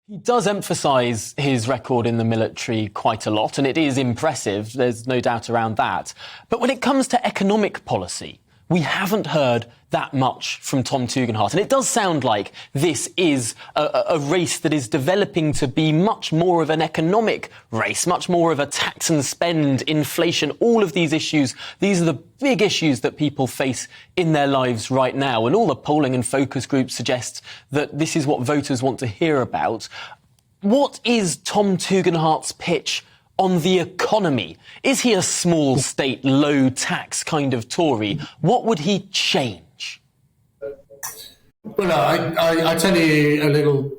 He does emphasise his record in the military quite a lot, and it is impressive, there's no doubt around that. But when it comes to economic policy, we haven't heard that much from Tom Tugendhat. And it does sound like this is a race that is developing to be much more of an economic race, much more of a tax and spend, inflation, all of these issues. These are the big issues that people face in their lives right now. And all the polling and focus groups suggest that this is what voters want to hear about. What is Tom Tugendhat's pitch on the economy? Is he a small state, low tax kind of Tory? What would he change? Well, I tell you a little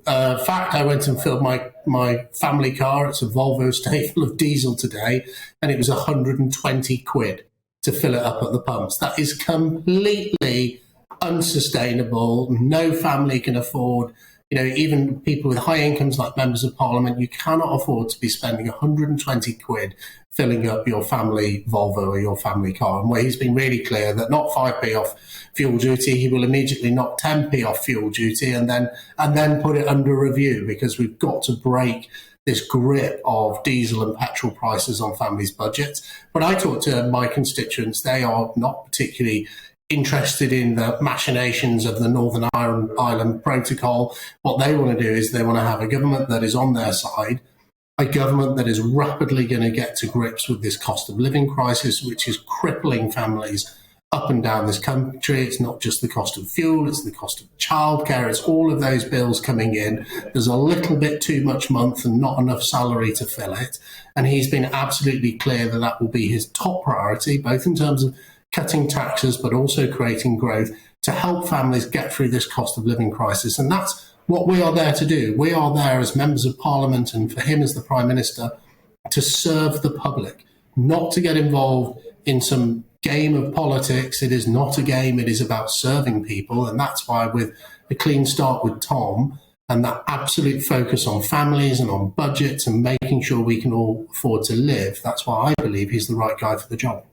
fact. I went and filled my family car. It's a Volvo estate full of diesel today, and it was 120 quid to fill it up at the pumps. That is completely unsustainable. No family can afford. Even people with high incomes like members of parliament, you cannot afford to be spending 120 quid filling up your family Volvo or your family car. And where he's been really clear that not 5p off fuel duty, he will immediately knock 10p off fuel duty and then put it under review, because we've got to break this grip of diesel and petrol prices on families' budgets. But I talk to my constituents, they are not particularly interested in the machinations of the Northern Ireland Protocol. What they want to do is they want to have a government that is on their side, a government that is rapidly going to get to grips with this cost of living crisis, which is crippling families up and down this country. It's not just the cost of fuel, it's the cost of childcare, it's all of those bills coming in. There's a little bit too much month and not enough salary to fill it. And he's been absolutely clear that that will be his top priority, both in terms of cutting taxes, but also creating growth to help families get through this cost of living crisis. And that's what we are there to do. We are there as members of parliament, and for him as the Prime Minister, to serve the public, not to get involved in some game of politics. It is not a game, it is about serving people. And that's why, with a clean start with Tom and that absolute focus on families and on budgets and making sure we can all afford to live, that's why I believe he's the right guy for the job.